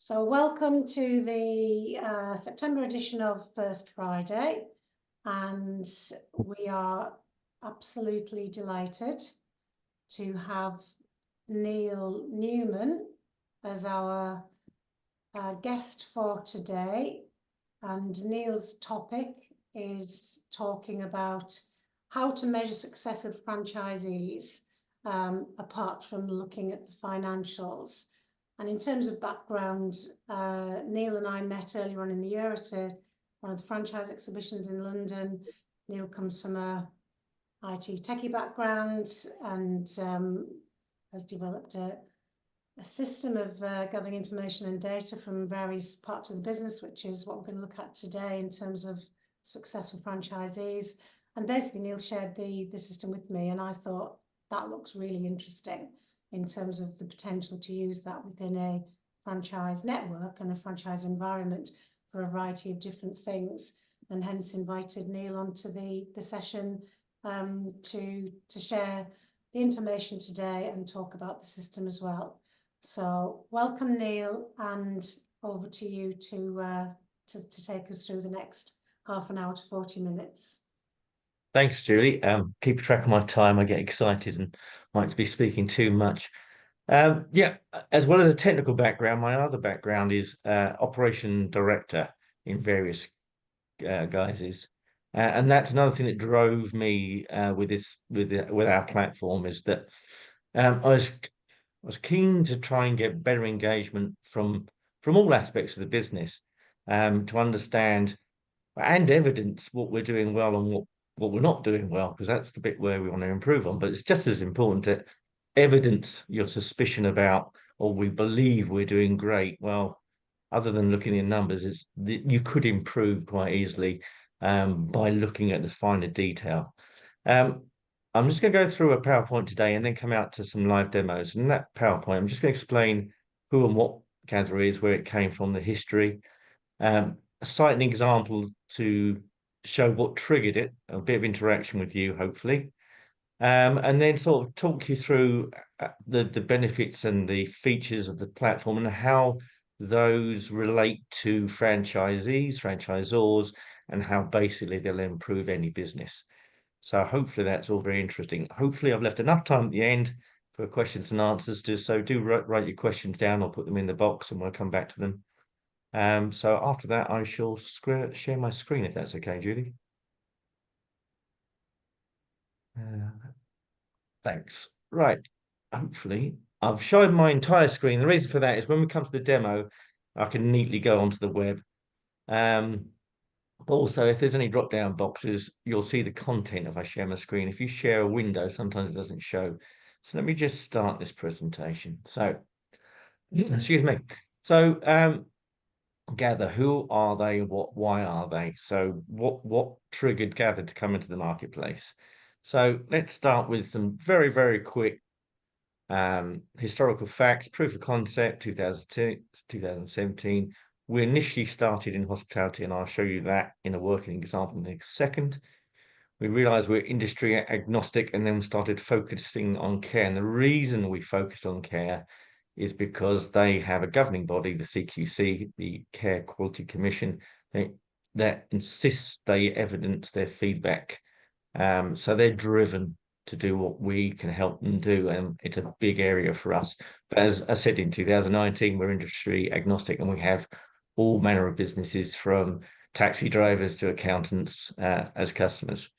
So welcome to the September edition of First Friday, and we are absolutely delighted to have Neil Newman as our guest for today. And Neil's topic is talking about how to measure success of franchisees, apart from looking at the financials. And in terms of background, Neil and I met earlier on in the year at one of the franchise exhibitions in London. Neil comes from a IT techie background and has developed a system of gathering information and data from various parts of the business, which is what we're going to look at today in terms of successful franchisees. And basically, Neil shared the system with me, and I thought that looks really interesting in terms of the potential to use that within a franchise network and a franchise environment for a variety of different things, and hence invited Neil onto the session to share the information today and talk about the system as well. So welcome, Neil, and over to you to take us through the next half an hour to 40 minutes. Thanks, Julie. Keep track of my time. I get excited and like to be speaking too much. Yeah, as well as a technical background, my other background is operation director in various guises, and that's another thing that drove me with our platform is that I was keen to try and get better engagement from all aspects of the business, to understand and evidence what we're doing well and what we're not doing well, because that's the bit where we want to improve on. But it's just as important to evidence your suspicion about, or we believe we're doing great. Well, other than looking at numbers, you could improve quite easily by looking at the finer detail. I'm just going to go through a PowerPoint today and then come out to some live demos. And in that PowerPoint, I'm just going to explain who and what Gather is, where it came from, the history, cite an example to show what triggered it, a bit of interaction with you, hopefully, and then sort of talk you through the benefits and the features of the platform and how those relate to franchisees, franchisors, and how basically they'll improve any business. So hopefully that's all very interesting. Hopefully I've left enough time at the end for questions and answers. So do write your questions down or put them in the box and we'll come back to them. So after that, I shall share my screen, if that's okay, Julie. Thanks. Right. Hopefully, I've shown my entire screen. The reason for that is when we come to the demo, I can neatly go onto the web. Also, if there's any drop-down boxes, you'll see the content if I share my screen. If you share a window, sometimes it doesn't show. So let me just start this presentation. So, excuse me. So, Gather, who are they? Why are they? So what triggered Gather to come into the marketplace? So let's start with some very, very quick historical facts. Proof of concept, 2002, 2017. We initially started in hospitality, and I'll show you that in a working example in a second. We realized we're industry agnostic and then started focusing on care. And the reason we focused on care is because they have a governing body, the CQC, the Care Quality Commission, that insists they evidence their feedback. So they're driven to do what we can help them do, and it's a big area for us. But as I said, in 2019, we're industry agnostic, and we have all manner of businesses from taxi drivers to accountants as customers.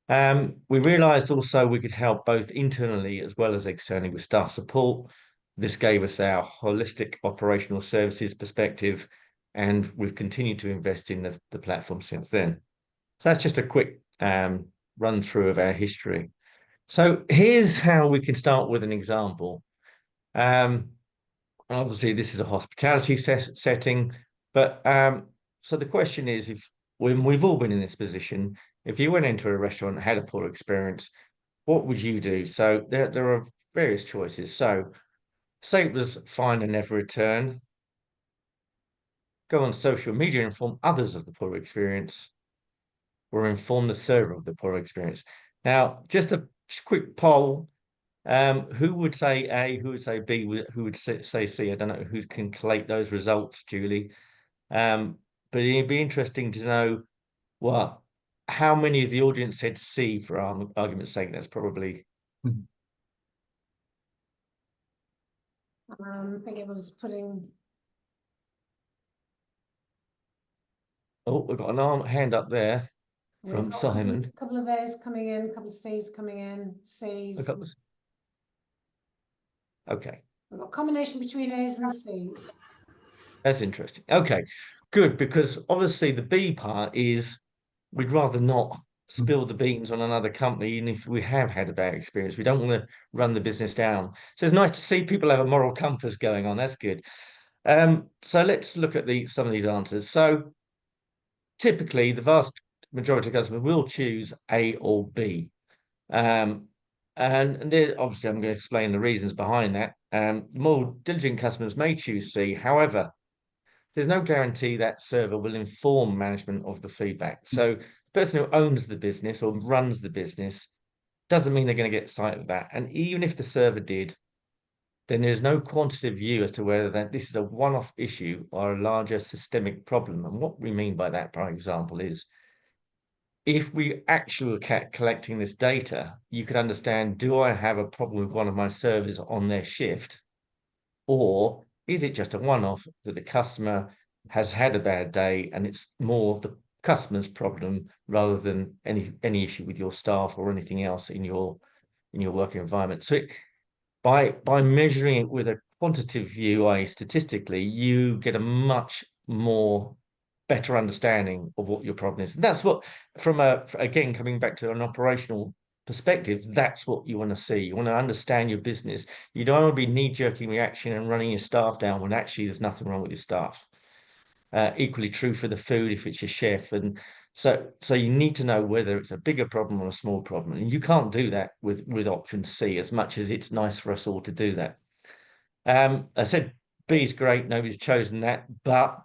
We realized also we could help both internally as well as externally with staff support. This gave us our holistic operational services perspective, and we've continued to invest in the platform since then. So that's just a quick run through of our history. So here's how we can start with an example. Obviously, this is a hospitality setting, but so the question is, if when we've all been in this position, if you went into a restaurant and had a poor experience, what would you do? So there are various choices. So say it was fine and never return. Go on social media, inform others of the poor experience, or inform the server of the poor experience. Now, just a quick poll. Who would say A? Who would say B? Who would say C? I don't know who can collate those results, Julie. But it'd be interesting to know what how many of the audience said C for argument's sake. That's probably. I think it was putting. Oh, we've got an hand up there We've from got Simon. a couple of A's coming in, a couple of C's coming in, C's. Okay. We've got a combination between A's and C's. That's interesting. Okay, good, because obviously the B part is we'd rather not spill the beans on another company, even if we have had a bad experience. We don't want to run the business down. So it's nice to see people have a moral compass going on. That's good. So let's look at some of these answers. So typically, the vast majority of customers will choose A or B. And obviously, I'm going to explain the reasons behind that. More diligent customers may choose C. However, there's no guarantee that server will inform management of the feedback. So the person who owns the business or runs the business doesn't mean they're going to get sight of that. And even if the server did, then there's no quantitative view as to whether this is a one-off issue or a larger systemic problem. And what we mean by that, for example, is if we actually were collecting this data, you could understand, do I have a problem with one of my servers on their shift? Or is it just a one-off that the customer has had a bad day and it's more of the customer's problem rather than any issue with your staff or anything else in your working environment? So by measuring it with a quantitative view, i.e. statistically, you get a much more better understanding of what your problem is. And that's what, again, coming back to an operational perspective, that's what you want to see. You want to understand your business. You don't want to be knee-jerking reaction and running your staff down when actually there's nothing wrong with your staff. Equally true for the food if it's your chef. And so you need to know whether it's a bigger problem or a small problem. And you can't do that with option C, as much as it's nice for us all to do that. I said B is great, nobody's chosen that, but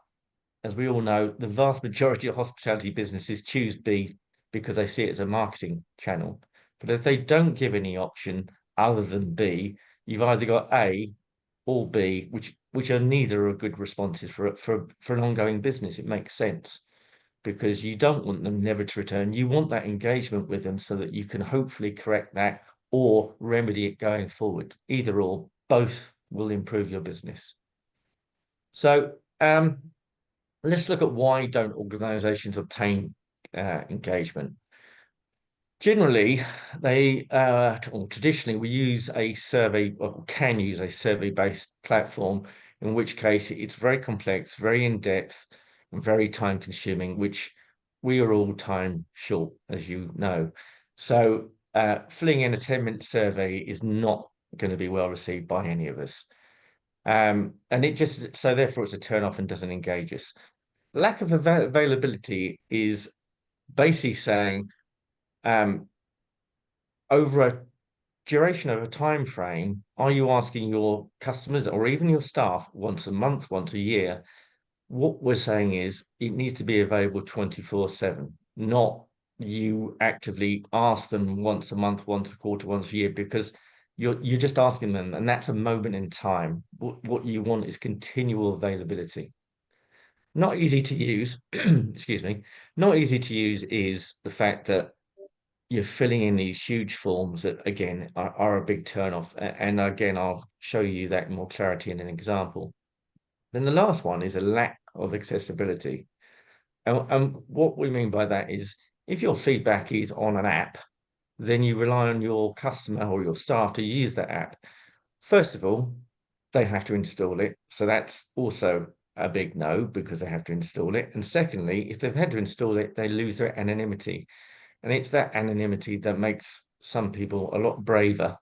as we all know, the vast majority of hospitality businesses choose B because they see it as a marketing channel. But if they don't give any option other than B, you've either got A or B, which are neither are good responses for an ongoing business. It makes sense because you don't want them never to return. You want that engagement with them so that you can hopefully correct that or remedy it going forward. Either or, both will improve your business. So let's look at why don't organizations obtain engagement. Generally, or traditionally, we use a survey, or can use a survey-based platform, in which case it's very complex, very in-depth, and very time-consuming, which we are all time short, as you know. So filling in a 10-minute survey is not going to be well received by any of us. And therefore it's a turn off and doesn't engage us. Lack of availability is basically saying over a duration of a time frame, are you asking your customers or even your staff once a month, once a year? What we're saying is it needs to be available 24/7, not you actively ask them once a month, once a quarter, once a year, because you're just asking them, and that's a moment in time. What you want is continual availability. Not easy to use, excuse me, not easy to use is the fact that you're filling in these huge forms that, again, are a big turnoff. And again, I'll show you that in more clarity in an example. Then the last one is a lack of accessibility. And what we mean by that is if your feedback is on an app, then you rely on your customer or your staff to use that app. First of all, they have to install it. So that's also a big no because they have to install it. And secondly, if they've had to install it, they lose their anonymity. And it's that anonymity that makes some people a lot braver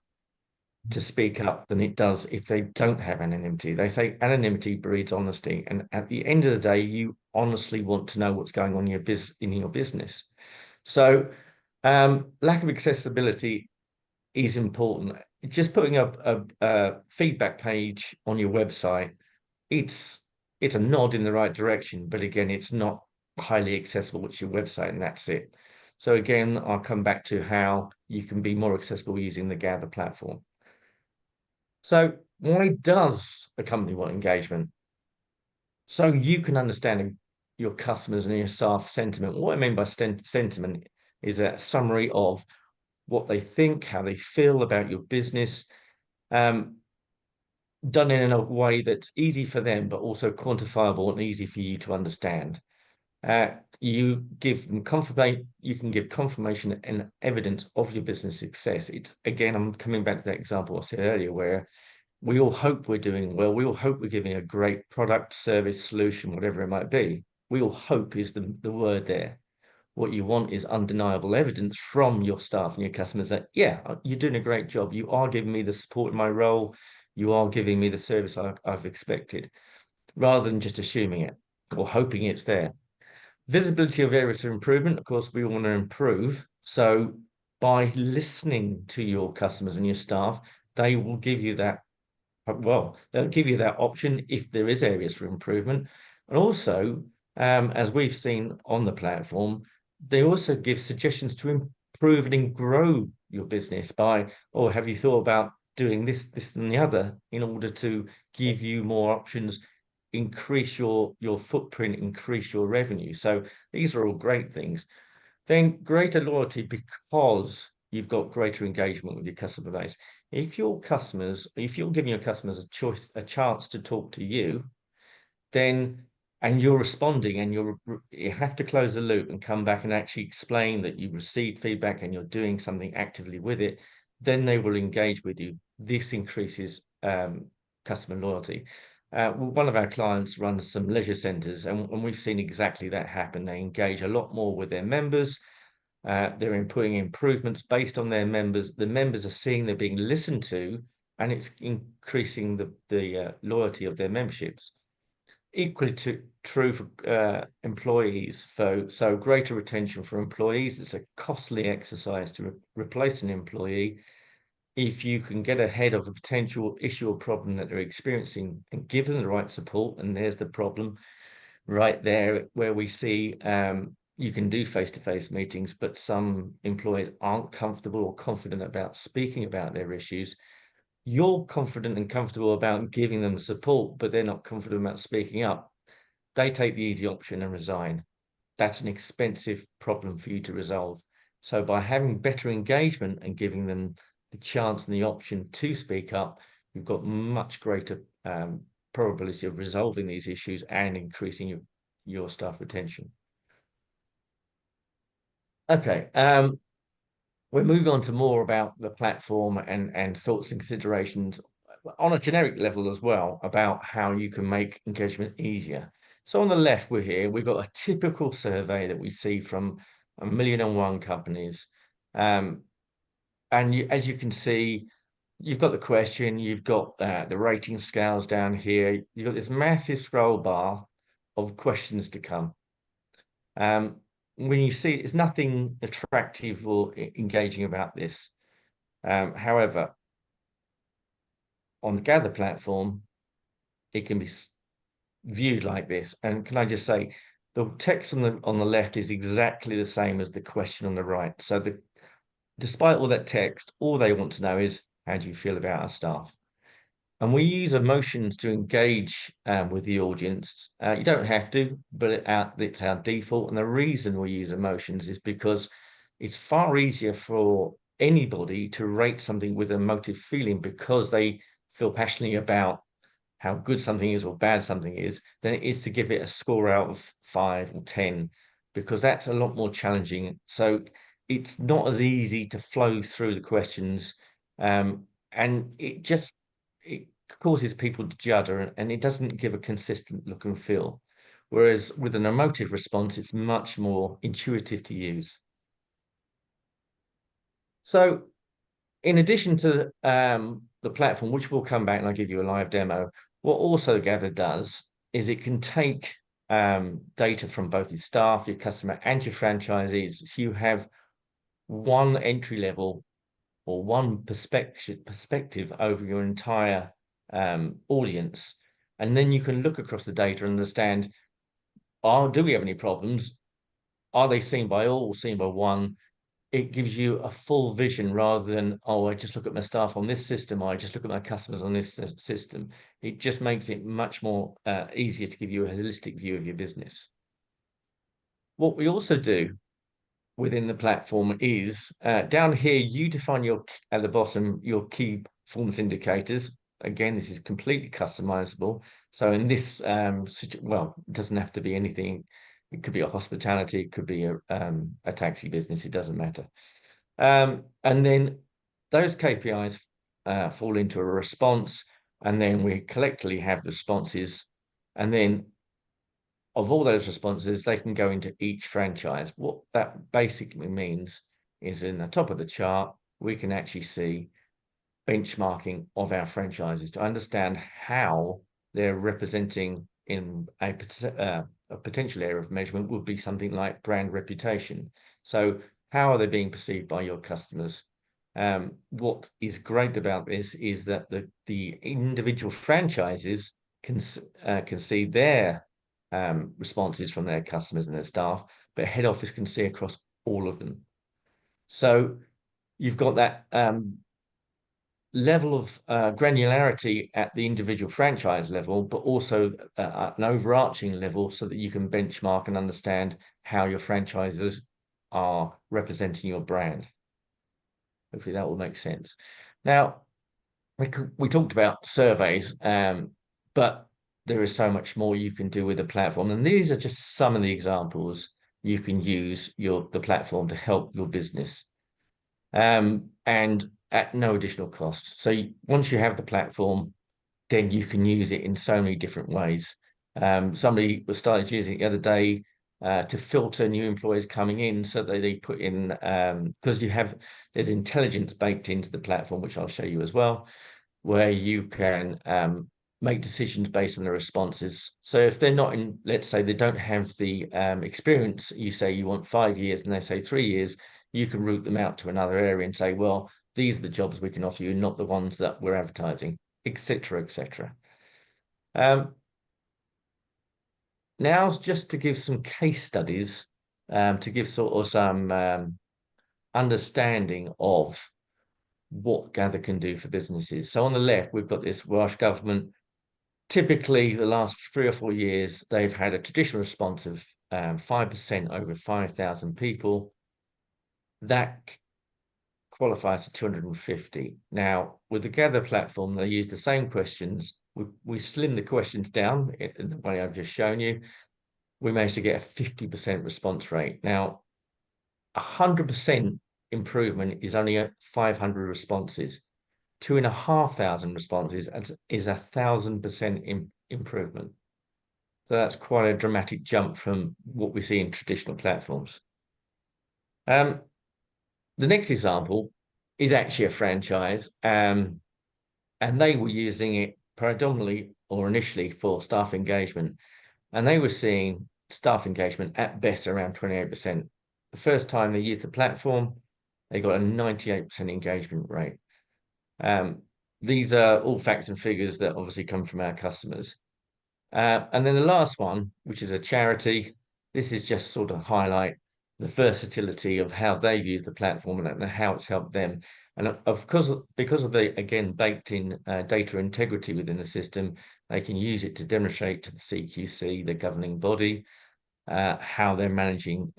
to speak up than it does if they don't have anonymity. They say anonymity breeds honesty. And at the end of the day, you honestly want to know what's going on in your business. So lack of accessibility is important. Just putting up a feedback page on your website, it's a nod in the right direction, but again, it's not highly accessible. It's your website and that's it. So again, I'll come back to how you can be more accessible using the Gather platform. So why does a company want engagement? So you can understand your customers and your staff sentiment. What I mean by sentiment is a summary of what they think, how they feel about your business, um, done in a way that's easy for them, but also quantifiable and easy for you to understand. You give them confirmation, you can give confirmation and evidence of your business success. It's again, I'm coming back to that example I said earlier, where we all hope we're doing well. We all hope we're giving a great product, service, solution, whatever it might be. We all hope is the word there. What you want is undeniable evidence from your staff and your customers that, yeah, you're doing a great job. You are giving me the support in my role. You are giving me the service I've expected, rather than just assuming it or hoping it's there. Visibility of areas for improvement. Of course, we want to improve. So by listening to your customers and your staff, they will give you that, well, they'll give you that option if there is areas for improvement. And also, as we've seen on the platform, they also give suggestions to improve and grow your business by, oh, have you thought about doing this, this, and the other in order to give you more options, increase your footprint, increase your revenue. So these are all great things. Then greater loyalty because you've got greater engagement with your customer base. If you're giving your customers a chance to talk to you, then and you're responding and you have to close the loop and come back and actually explain that you received feedback and you're doing something actively with it, then they will engage with you. This increases customer loyalty. One of our clients runs some leisure centers, and we've seen exactly that happen. They engage a lot more with their members. They're putting improvements based on their members. The members are seeing they're being listened to, and it's increasing the loyalty of their memberships. Equally true for employees. So greater retention for employees. It's a costly exercise to replace an employee. If you can get ahead of a potential issue or problem that they're experiencing and give them the right support, and there's the problem right there where we see you can do face-to-face meetings, but some employees aren't comfortable or confident about speaking about their issues. You're confident and comfortable about giving them support, but they're not confident about speaking up. They take the easy option and resign. That's an expensive problem for you to resolve. So by having better engagement and giving them the chance and the option to speak up, you've got much greater probability of resolving these issues and increasing your staff retention. Okay, we're moving on to more about the platform and thoughts and considerations on a generic level as well about how you can make engagement easier. So on the left, we've got a typical survey that we see from 1,000,001 companies. And as you can see, you've got the question, you've got the rating scales down here, you've got this massive scroll bar of questions to come. When you see there's nothing attractive or engaging about this. However, on the Gather platform, it can be viewed like this. And can I just say, the text on the left is exactly the same as the question on the right. So despite all that text, all they want to know is, how do you feel about our staff? And we use emotions to engage with the audience. You don't have to, but it's our default. And the reason we use emotions is because it's far easier for anybody to rate something with emotive feeling because they feel passionately about how good something is or bad something is, than it is to give it a score out of 5 or 10, because that's a lot more challenging. So it's not as easy to flow through the questions. And it causes people to judge, and it doesn't give a consistent look and feel. Whereas with an emotive response, it's much more intuitive to use. So in addition to the platform, which will come back and I'll give you a live demo, what also Gather does is it can take data from both your staff, your customer, and your franchisees. So you have one entry level or one perspective over your entire audience. And then you can look across the data and understand, do we have any problems? Are they seen by all, seen by one? it gives you a full vision rather than, oh, I just look at my staff on this system, or I just look at my customers on this system. It just makes it much more easier to give you a holistic view of your business. What we also do within the platform is down here, you define at the bottom, your key performance indicators. Again, this is completely customizable. So in this, well, it doesn't have to be anything. It could be a hospitality, it could be a taxi business, it doesn't matter. And then those KPIs fall into a response, and then we collectively have responses, and then of all those responses, they can go into each franchise. What that basically means is in the top of the chart, we can actually see benchmarking of our franchises to understand how they're representing in a potential area of measurement would be something like brand reputation. So how are they being perceived by your customers? What is great about this is that the individual franchises can see their responses from their customers and their staff, but head office can see across all of them. So you've got that level of granularity at the individual franchise level, but also an overarching level so that you can benchmark and understand how your franchises are representing your brand. Hopefully that will make sense. Now, we talked about surveys, but there is so much more you can do with the platform. And these are just some of the examples you can use the platform to help your business. And at no additional cost. So once you have the platform, then you can use it in so many different ways. Somebody started using it the other day to filter new employees coming in, so that they put in, because there's intelligence baked into the platform, which I'll show you as well, where you can make decisions based on the responses. So if they're not in, let's say they don't have the experience, you say you want 5 years and they say 3 years, you can route them out to another area and say, well, these are the jobs we can offer you, not the ones that we're advertising, etc., etc. Now's just to give some case studies, to give sort of some understanding of what Gather can do for businesses. So on the left, we've got this Welsh Government. Typically, the last 3 or 4 years, they've had a traditional response of 5% over 5,000 people. That qualifies to 250. Now, with the Gather platform, they use the same questions. We slim the questions down in the way I've just shown you. We managed to get a 50% response rate. Now, 100% improvement is only at 500 responses. 2,500 responses is 1,000% improvement. So that's quite a dramatic jump from what we see in traditional platforms. The next example is actually a franchise, and they were using it predominantly or initially for staff engagement, and they were seeing staff engagement at best around 28%. The first time they used the platform, they got a 98% engagement rate. These are all facts and figures that obviously come from our customers. And then the last one, which is a charity, this is just sort of highlight the versatility of how they've used the platform and how it's helped them. And of course, because of the, again, baked in data integrity within the system, they can use it to demonstrate to the CQC, the governing body, how they're managing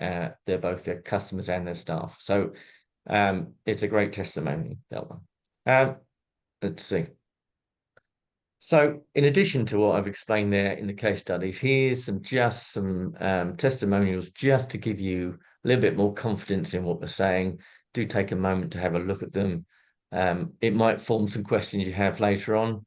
both their customers and their staff. So it's a great testimony, that one. Let's see. So in addition to what I've explained there in the case studies, here's just some testimonials just to give you a little bit more confidence in what we're saying. Do take a moment to have a look at them. It might form some questions you have later on.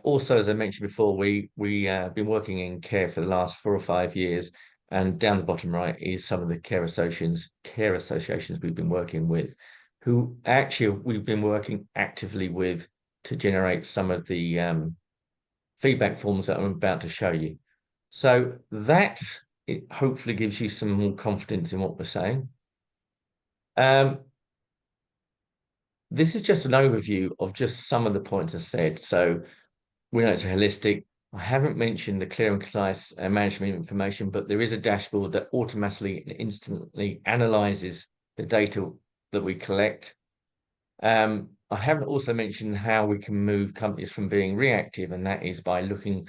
Also, as I mentioned before, we've been working in care for the last 4 or 5 years, and down the bottom right is some of the care associations we've been working with, who actually we've been working actively with to generate some of the feedback forms that I'm about to show you. So that it hopefully gives you some more confidence in what we're saying. This is just an overview of just some of the points I said. So we know it's a holistic. I haven't mentioned the clear and concise management information, but there is a dashboard that automatically and instantly analyzes the data that we collect. I haven't also mentioned how we can move companies from being reactive, and that is by looking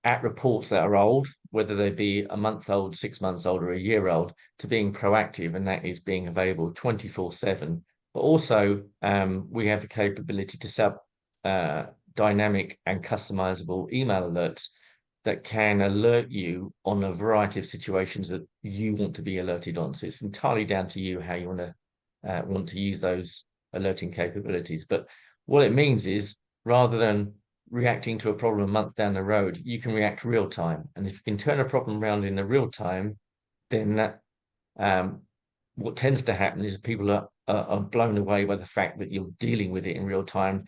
at reports that are old, whether they be a month old, 6 months old, or a year old, to being proactive, and that is being available 24/7. But also, we have the capability to set up dynamic and customizable email alerts that can alert you on a variety of situations that you want to be alerted on. So it's entirely down to you how you want to use those alerting capabilities. But what it means is, rather than reacting to a problem a month down the road, you can react real time. And if you can turn a problem around in the real time, then that what tends to happen is people are blown away by the fact that you're dealing with it in real time.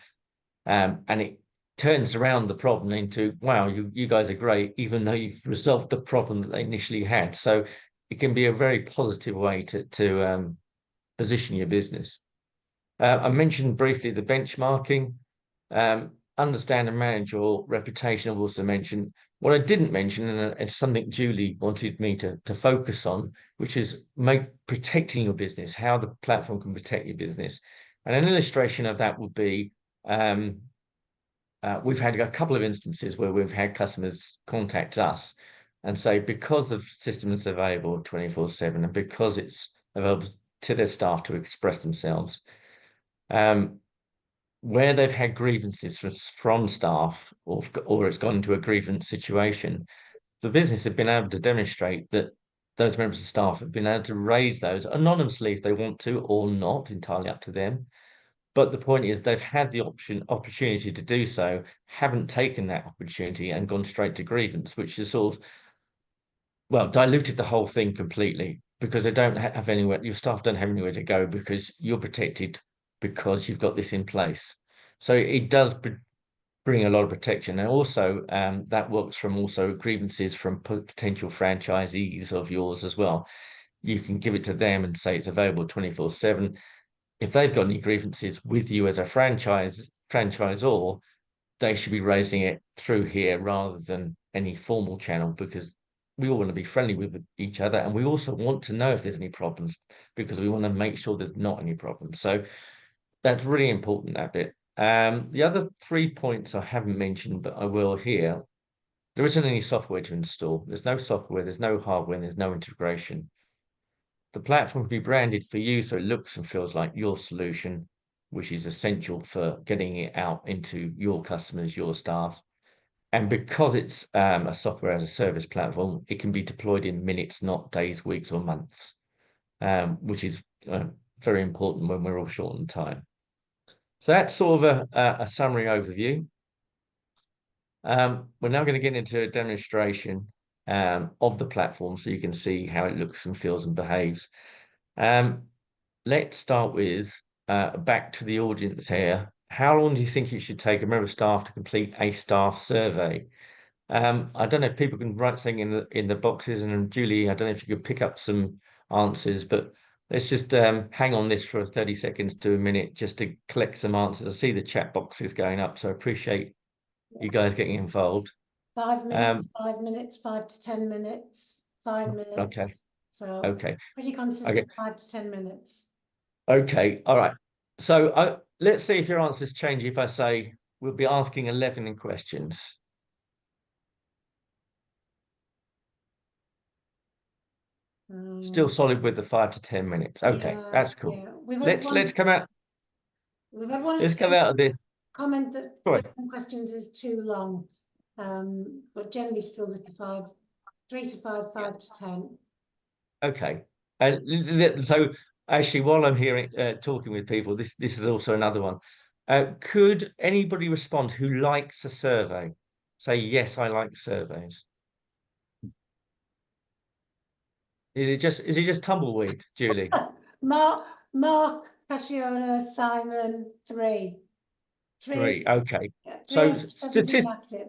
And it turns around the problem into, wow, you guys are great, even though you've resolved the problem that they initially had. So it can be a very positive way to position your business. I mentioned briefly the benchmarking. Understand and manage your reputation. I've also mentioned what I didn't mention, and it's something Julie wanted me to focus on, which is protecting your business, how the platform can protect your business. And an illustration of that would be, we've had a couple of instances where we've had customers contact us and say, because the system is available 24/7 and because it's available to their staff to express themselves, where they've had grievances from staff, or it's gone into a grievance situation, the business have been able to demonstrate that those members of staff have been able to raise those anonymously if they want to, or not, entirely up to them. But the point is, they've had the opportunity to do so, haven't taken that opportunity and gone straight to grievance, which is sort of, well, diluted the whole thing completely, because they don't have anywhere, your staff don't have anywhere to go because you're protected because you've got this in place. So it does bring a lot of protection. And also that works from also grievances from potential franchisees of yours as well. You can give it to them and say it's available 24/7. If they've got any grievances with you as a franchisor, they should be raising it through here rather than any formal channel, because we all want to be friendly with each other, and we also want to know if there's any problems, because we want to make sure there's not any problems. So that's really important, that bit. The other 3 points I haven't mentioned, but I will here. There isn't any software to install. There's no software, there's no hardware, and there's no integration. The platform can be branded for you so it looks and feels like your solution, which is essential for getting it out into your customers, your staff. And because it's a software as a service platform, it can be deployed in minutes, not days, weeks, or months, which is very important when we're all short on time. So that's sort of a summary overview. We're now going to get into a demonstration of the platform so you can see how it looks and feels and behaves. Let's start with back to the audience here. How long do you think it should take a member of staff to complete a staff survey? I don't know if people can write something in the boxes, and Julie, I don't know if you could pick up some answers, but let's just hang on this for 30 seconds to a minute just to collect some answers. I see the chat boxes going up, so I appreciate you guys getting involved. 5 minutes, 5 minutes, 5 to 10 minutes, 5 minutes. Okay. So okay. Pretty consistent, 5 to 10 minutes. Okay. All right. So let's see if your answers change if I say we'll be asking 11 questions. Still solid with the 5 to 10 minutes. Okay, yeah, that's cool. Yeah. Let's come out. We've had one. Let's come out of this. Comment that Right. 11 questions is too long, but generally still with the 3 to 5, 5 to 10. Okay. So actually, while I'm here talking with people, this is also another one. Could anybody respond who likes a survey? Say, yes, I like surveys. Is it just tumbleweed, Julie? Mark, Cassiola, Simon, 3. 3. Okay. Yeah, 3 So out of 17 active.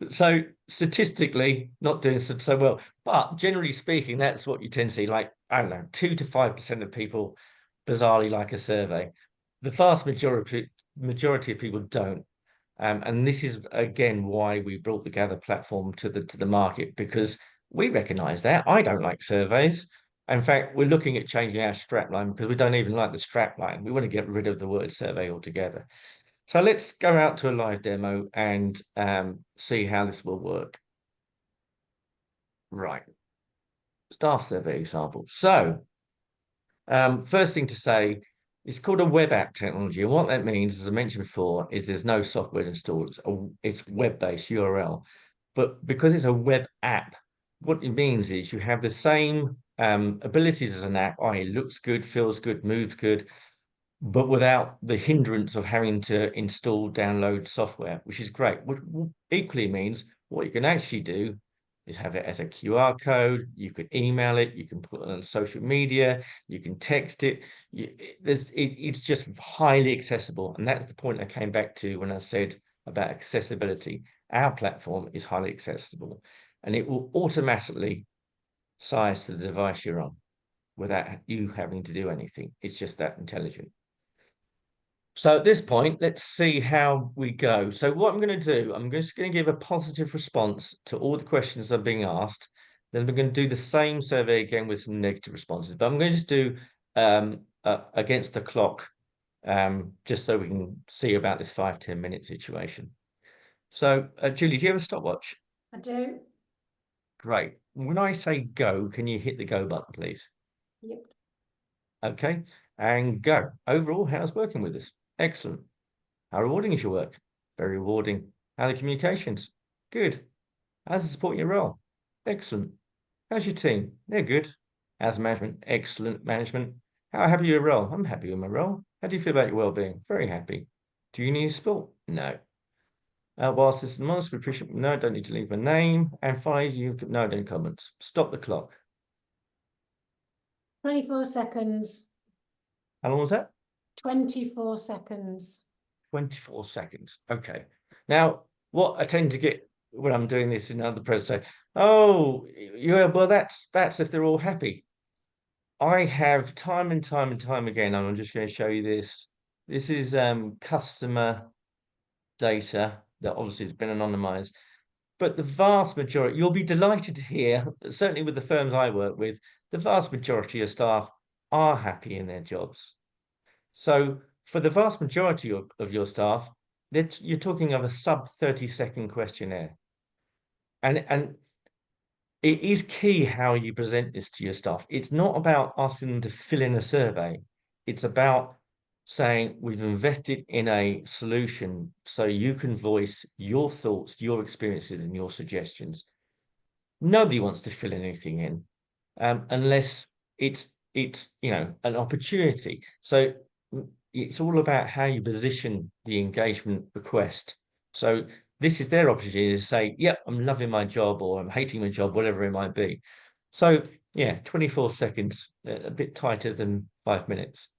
So statistically, not doing so well, but generally speaking, that's what you tend to see. Like, I don't know, 2 to 5% of people bizarrely like a survey. The vast majority of people don't. And this is again why we brought the Gather platform to the market, because we recognize that. I don't like surveys. In fact, we're looking at changing our strapline because we don't even like the strapline. We want to get rid of the word survey altogether. So let's go out to a live demo and see how this will work. Right. Staff survey example. So first thing to say, it's called a web app technology. And what that means, as I mentioned before, is there's no software installed. It's web-based URL. But because it's a web app, what it means is you have the same abilities as an app, i.e. looks good, feels good, moves good, but without the hindrance of having to install, download software, which is great. What equally means what you can actually do is have it as a QR code. You can email it, you can put it on social media, you can text it. It's just highly accessible. And that's the point I came back to when I said about accessibility. Our platform is highly accessible, and it will automatically size to the device you're on without you having to do anything. It's just that intelligent. So at this point, let's see how we go. So what I'm going to do, I'm just going to give a positive response to all the questions that are being asked. Then we're going to do the same survey again with some negative responses. But I'm going to just do against the clock, just so we can see about this 5-10 minute situation. So Julie, do you have a stopwatch? I do. Great. When I say go, can you hit the go button, please? Yep. Okay, and go. Overall, how's working with us? Excellent. How rewarding is your work? Very rewarding. How are the communications? Good. How's the support your role? Excellent. How's your team? They're good. How's management? Excellent management. How happy your role? I'm happy with my role. How do you feel about your well-being? Very happy. Do you need support? No. Whilst this is anonymous, we appreciate. No, don't need to leave a name. And finally, no, don't comments. Stop the clock. 24 seconds. How long was that? 24 seconds. 24 seconds. Okay. Now, what I tend to get when I'm doing this in other presentations, oh, yeah, well, that's if they're all happy. I have time and time and time again, and I'm just going to show you this. This is customer data that obviously has been anonymized, but the vast majority, you'll be delighted to hear, certainly with the firms I work with, the vast majority of staff are happy in their jobs. So for the vast majority of your staff, you're talking of a sub 30-second questionnaire. And it is key how you present this to your staff. It's not about asking them to fill in a survey. It's about saying we've invested in a solution so you can voice your thoughts, your experiences, and your suggestions. Nobody wants to fill anything in unless it's an opportunity. So it's all about how you position the engagement request. So this is their opportunity to say, yep, I'm loving my job, or I'm hating my job, whatever it might be. So yeah, 24 seconds, a bit tighter than 5 minutes.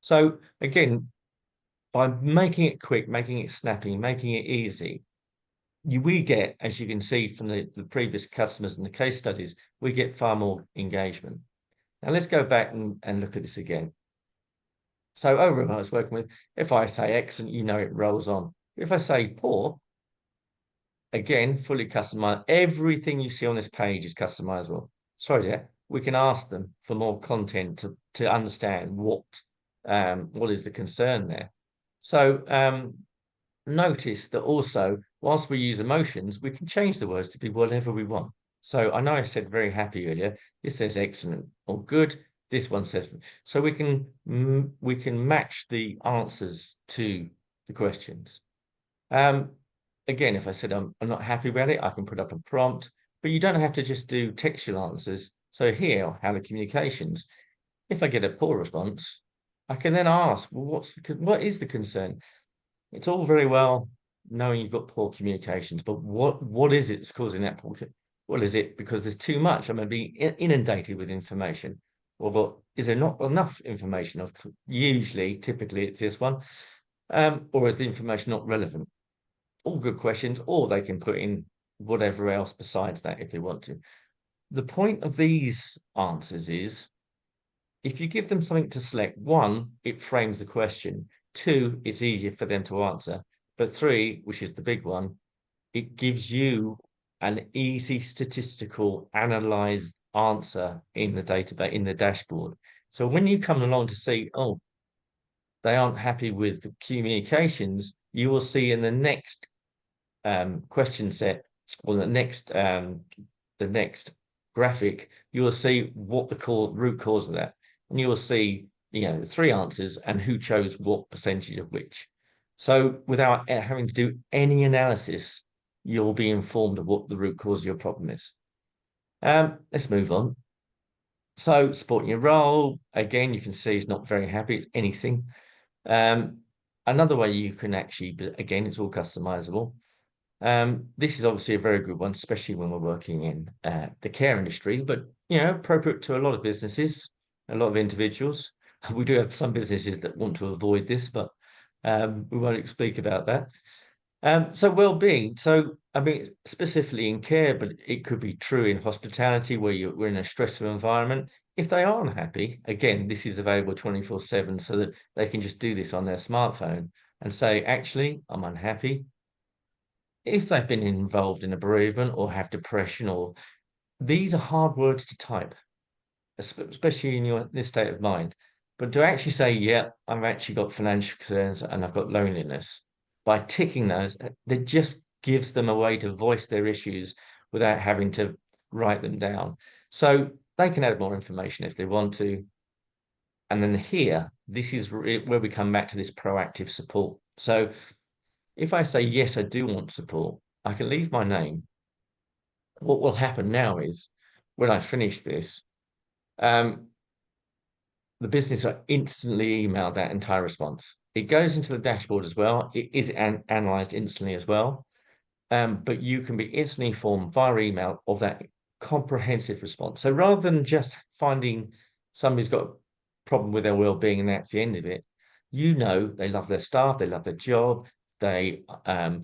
So again, by making it quick, making it snappy, making it easy, we get, as you can see from the previous customers and the case studies, we get far more engagement. Now let's go back and look at this again. So overall, I was working with, if I say excellent, it rolls on. If I say poor, again, fully customized. Everything you see on this page is customizable. Sorry, yeah, we can ask them for more content to understand what is the concern there. So notice that also, whilst we use emotions, we can change the words to be whatever we want. So I know I said very happy earlier. This says excellent or good. This one says, so we can match the answers to the questions. Again, if I said I'm not happy about it, I can put up a prompt, but you don't have to just do textual answers. So here, how the communications. If I get a poor response, I can then ask, well, what is the concern? It's all very well knowing you've got poor communications, but what is it that's causing that poor? Well, is it because there's too much? I'm going to be inundated with information. Or is there not enough information? Typically, it's this one. Or is the information not relevant? All good questions, or they can put in whatever else besides that if they want to. The point of these answers is, if you give them something to select, one, it frames the question. Two, it's easier for them to answer. But three, which is the big one, it gives you an easy statistical answer in the database, in the dashboard. So when you come along to see, oh, they aren't happy with the communications, you will see in the next question set, or the next graphic, you will see what the root cause of that, and you will see, you know, 3 answers and who chose what percentage of which. So without having to do any analysis, you'll be informed of what the root cause of your problem is. Let's move on. So supporting your role, again, you can see it's not very happy. It's anything. Another way you can actually, again, it's all customizable. This is obviously a very good one, especially when we're working in the care industry, but, you know, appropriate to a lot of businesses, a lot of individuals. We do have some businesses that want to avoid this, but we won't speak about that. So well-being. So, I mean, specifically in care, but it could be true in hospitality where we're in a stressful environment. If they are unhappy, again, this is available 24/7 so that they can just do this on their smartphone and say, actually, I'm unhappy. If they've been involved in a bereavement or have depression, or these are hard words to type, especially in this state of mind. But to actually say, yeah, I've actually got financial concerns and I've got loneliness, by ticking those, that just gives them a way to voice their issues without having to write them down. So they can add more information if they want to. And then here, this is where we come back to this proactive support. So if I say, yes, I do want support, I can leave my name. What will happen now is when I finish this, the business will instantly email that entire response. It goes into the dashboard as well. It is analyzed instantly as well. But you can be instantly informed via email of that comprehensive response. So rather than just finding somebody's got a problem with their well-being and that's the end of it, you know they love their staff, they love their job, they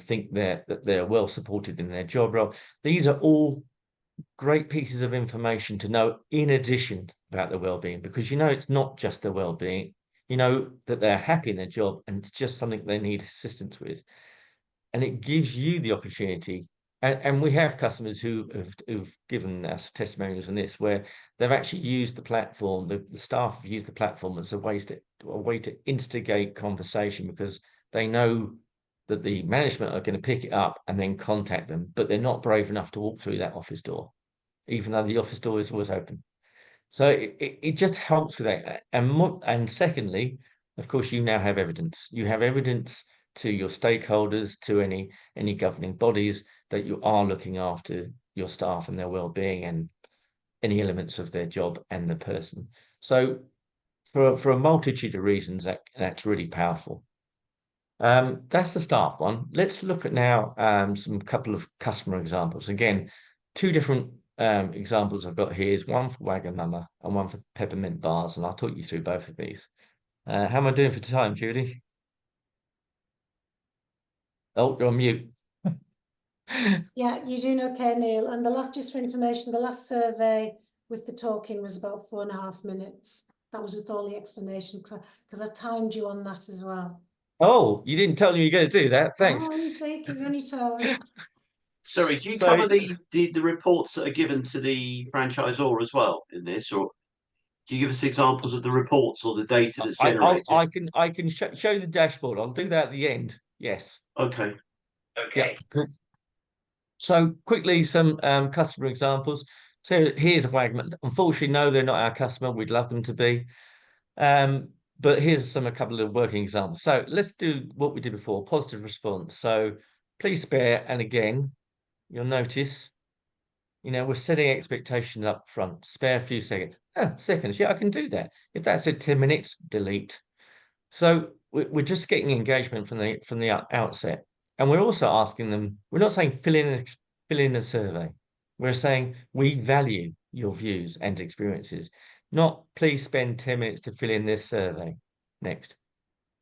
think that they're well supported in their job role. These are all great pieces of information to know in addition about their well-being, because you know it's not just their well-being. You know that they're happy in their job and it's just something they need assistance with. And it gives you the opportunity. And we have customers who've given us testimonials on this, where they've actually used the platform, the staff have used the platform as a way to instigate conversation, because they know that the management are going to pick it up and then contact them, but they're not brave enough to walk through that office door, even though the office door is always open. So it just helps with that. And secondly, of course, you now have evidence. You have evidence to your stakeholders, to any governing bodies, that you are looking after your staff and their well-being and any elements of their job and the person. So for a multitude of reasons, that's really powerful. That's the start one. Let's look at now some couple of customer examples. Again, 2 different examples I've got here is one for Wagamama and one for peppermint bars, and I'll talk you through both of these. How am I doing for time, Judy? Oh, you're on mute. Yeah, you're doing okay, Neil. And just for information, the last survey with the talking was about 4.5 minutes. That was with all the explanation, because I timed you on that as well. Oh, you didn't tell me you're going to do that. Thanks. Oh, you see, keep you on your toes. Sorry, do you cover the reports that are given to the franchisor as well in this, or do you give us examples of the reports or the data that's generated? I can show the dashboard. I'll do that at the end. Yes. Okay. Yeah, cool. So quickly, some customer examples. So here's a Wagman. Unfortunately, no, they're not our customer. We'd love them to be. But here's a couple of working examples. So let's do what we did before, positive response. So please spare, and again, you'll notice, you know, we're setting expectations up front. Spare a few seconds. Seconds. Yeah, I can do that. If that said 10 minutes, delete. So we're just getting engagement from the outset. And we're also asking them, we're not saying fill in a survey. We're saying we value your views and experiences, not please spend 10 minutes to fill in this survey. Next.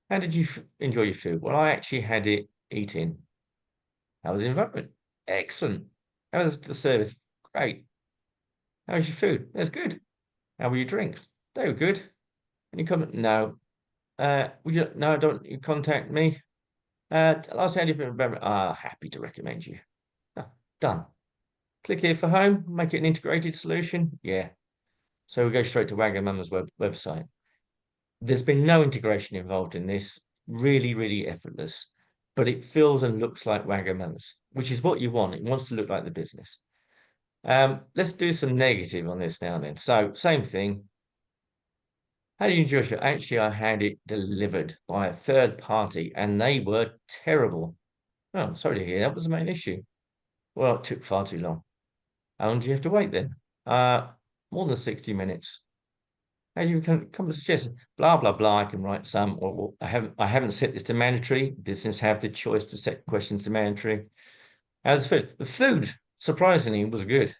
How did you enjoy your food? Well, I actually had it eaten. How was the environment? Excellent. How was the service? Great. How was your food? That's good. How were your drinks? They were good. Any comment? No. No, don't you contact me? Last time you remember, happy to recommend you. Done. Click here for home, make it an integrated solution. Yeah. So we go straight to Wagamama's website. There's been no integration involved in this, really, really effortless, but it feels and looks like Wagamama's, which is what you want. It wants to look like the business. Let's do some negative on this now then. So same thing. How do you enjoy it? Actually, I had it delivered by a third party and they were terrible. Oh, sorry to hear that was the main issue. Well, it took far too long. How long do you have to wait then? More than 60 minutes. How do you come to suggest blah blah blah? I can write some, or I haven't set this to mandatory. Business have the choice to set questions to mandatory. How's the food? The food, surprisingly, was good,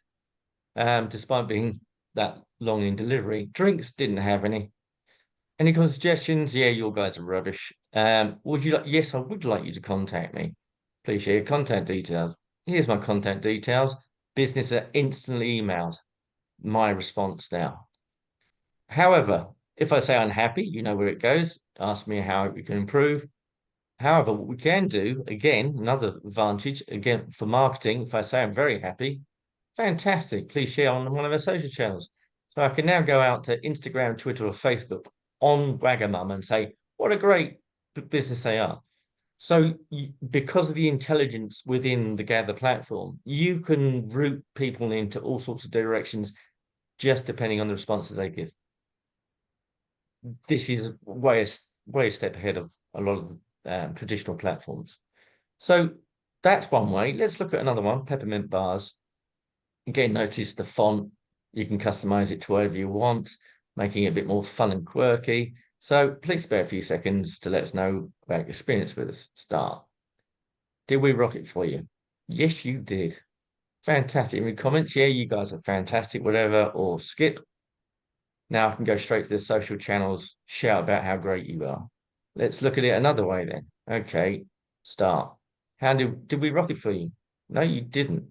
despite being that long in delivery. Drinks didn't have any. Any kind of suggestions? Yeah, your guys are rubbish. Would you like? Yes, I would like you to contact me. Please share your contact details. Here's my contact details. Business are instantly emailed. My response now. However, if I say unhappy, you know where it goes. Ask me how we can improve. However, what we can do, again, another advantage, again, for marketing, if I say I'm very happy, fantastic. Please share on one of our social channels. So I can now go out to Instagram, Twitter, or Facebook on Wagamama and say, what a great business they are. So because of the intelligence within the Gather platform, you can route people into all sorts of directions just depending on the responses they give. This is way a step ahead of a lot of traditional platforms. So that's one way. Let's look at another one, peppermint bars. Again, notice the font. You can customize it to whatever you want, making it a bit more fun and quirky. So please spare a few seconds to let us know about your experience with us. Start. Did we rock it for you? Yes, you did. Fantastic. In the comments, yeah, you guys are fantastic, whatever, or skip. Now I can go straight to the social channels, shout about how great you are. Let's look at it another way then. Okay, start. How did we rock it for you? No, you didn't.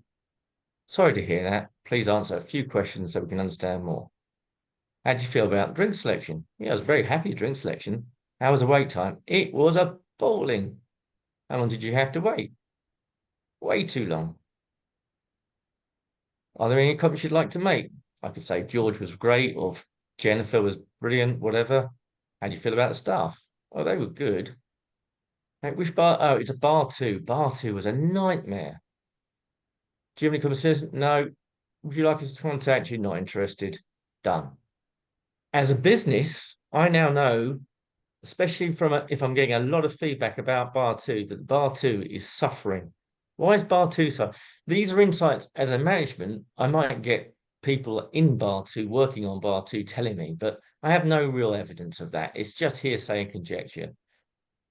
Sorry to hear that. Please answer a few questions so we can understand more. How did you feel about drink selection? Yeah, I was very happy with drink selection. How was the wait time? It was appalling. How long did you have to wait? Way too long. Are there any comments you'd like to make? I could say George was great, or Jennifer was brilliant, whatever. How do you feel about the staff? Oh, they were good. Hey, which bar? Oh, it's a bar two. Bar two was a nightmare. Do you have any comments? No. Would you like us to contact you? Not interested. Done. As a business, I now know, especially if I'm getting a lot of feedback about bar two, that bar two is suffering. Why is bar two suffering? These are insights as a management. I might get people in bar two working on bar two telling me, but I have no real evidence of that. It's just hearsay and conjecture.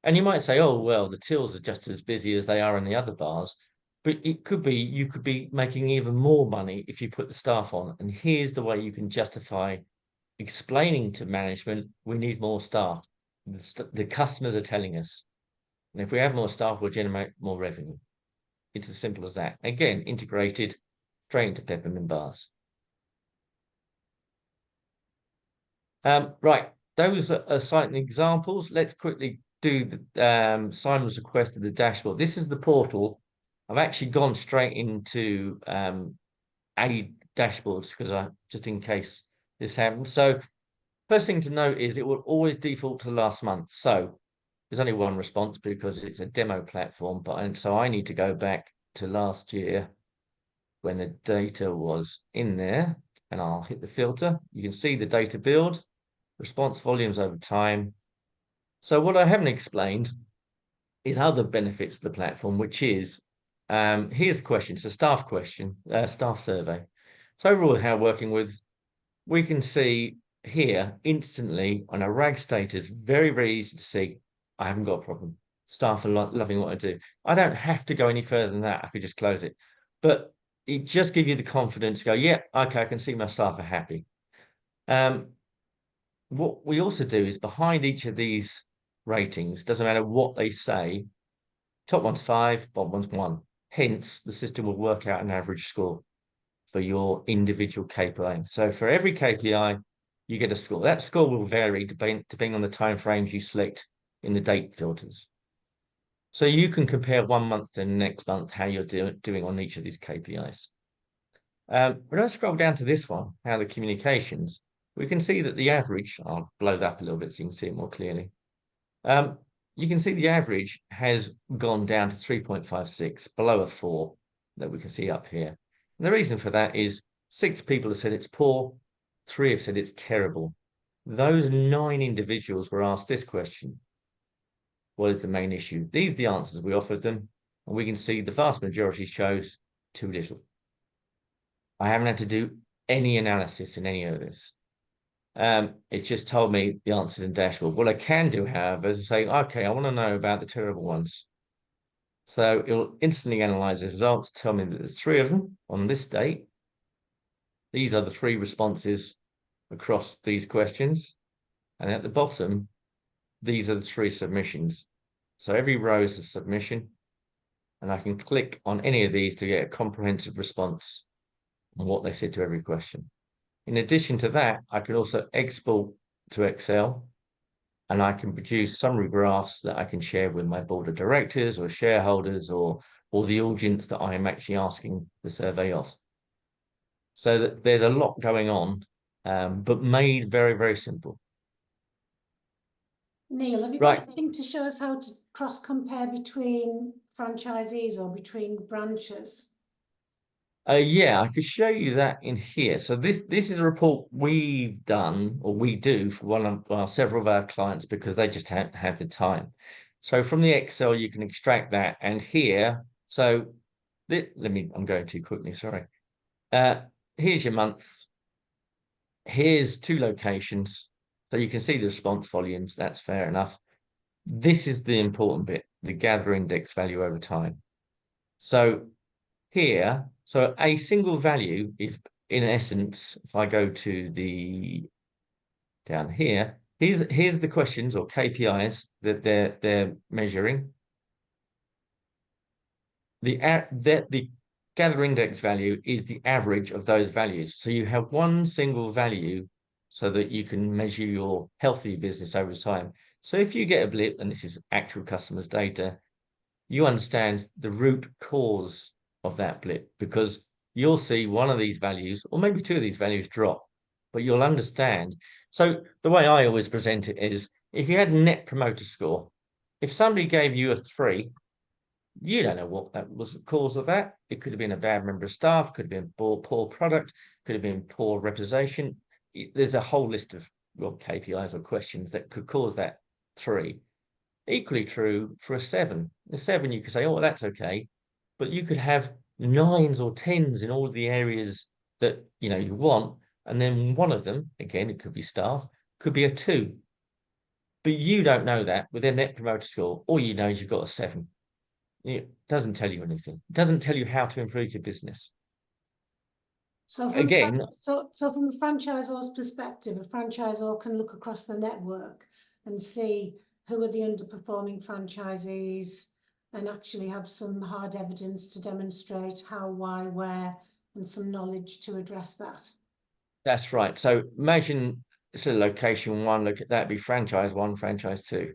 And you might say, oh, well, the tills are just as busy as they are in the other bars. But it could be, you could be making even more money if you put the staff on. And here's the way you can justify explaining to management, we need more staff. The customers are telling us. And if we have more staff, we'll generate more revenue. It's as simple as that. Again, integrated straight into peppermint bars. Right, those are citing examples. Let's quickly do the Simon's request of the dashboard. This is the portal. I've actually gone straight into a dashboards because just in case this happens. So first thing to note is it will always default to last month. So there's only one response because it's a demo platform, so I need to go back to last year when the data was in there, and I'll hit the filter. You can see the data build, response volumes over time. So what I haven't explained is other benefits of the platform, which is, here's the question. It's a staff question, staff survey. So overall, how working with, we can see here instantly on a RAG status, very, very easy to see. I haven't got a problem. Staff are loving what I do. I don't have to go any further than that. I could just close it. But it just gives you the confidence to go, yeah, okay, I can see my staff are happy. What we also do is behind each of these ratings, doesn't matter what they say, top one's 5, bottom one's 1. Hence, the system will work out an average score for your individual KPI. So for every KPI, you get a score. That score will vary depending on the timeframes you select in the date filters. So you can compare 1 month to the next month how you're doing on each of these KPIs. When I scroll down to this one, how the communications, we can see that the average, I'll blow that up a little bit so you can see it more clearly. You can see the average has gone down to 3.56, below a 4 that we can see up here. And the reason for that is 6 people have said it's poor, 3 have said it's terrible. Those 9 individuals were asked this question: what is the main issue? These are the answers we offered them, and we can see the vast majority chose too little. I haven't had to do any analysis in any of this. It's just told me the answers in dashboard. What I can do, however, is say, okay, I want to know about the terrible ones. So it'll instantly analyze the results, tell me that there's 3 of them on this date. These are the 3 responses across these questions. And at the bottom, these are the 3 submissions. So every row is a submission, and I can click on any of these to get a comprehensive response on what they said to every question. In addition to that, I can also export to Excel, and I can produce summary graphs that I can share with my board of directors or shareholders or the audience that I am actually asking the survey of. So that there's a lot going on, but made very, very simple. Neil, have you got anything to show us how to cross-compare between franchisees or between branches? Yeah, I could show you that in here. So this is a report we've done, or we do, for one of, well, several of our clients, because they just haven't had the time. So from the Excel, you can extract that, and here, so I'm going too quickly, sorry. Here's your month. Here's 2 locations. So you can see the response volumes. That's fair enough. This is the important bit, the gather index value over time. So here, so a single value is, in essence, if I go to the down here, here's the questions or KPIs that they're measuring. The gather index value is the average of those values. So you have one single value so that you can measure your healthy business over time. So if you get a blip, and this is actual customers' data, you understand the root cause of that blip, because you'll see one of these values, or maybe 2 of these values, drop, but you'll understand. So the way I always present it is, if you had a net promoter score, if somebody gave you a 3, you don't know what that was the cause of that. It could have been a bad member of staff, could have been poor product, could have been poor representation. There's a whole list of KPIs or questions that could cause that 3. Equally true for a 7. A 7, you could say, oh, that's okay, but you could have 9s or 10s in all of the areas that you want, and then one of them, again, it could be staff, could be a 2. But you don't know that with their net promoter score. All you know is you've got a 7. It doesn't tell you anything. It doesn't tell you how to improve your business. So from Again, so from a franchisor's perspective, a franchisor can look across the network and see who are the underperforming franchisees and actually have some hard evidence to demonstrate how, why, where, and some knowledge to address that. that's right. So imagine it's a location 1, look at that, be franchise 1, franchise 2.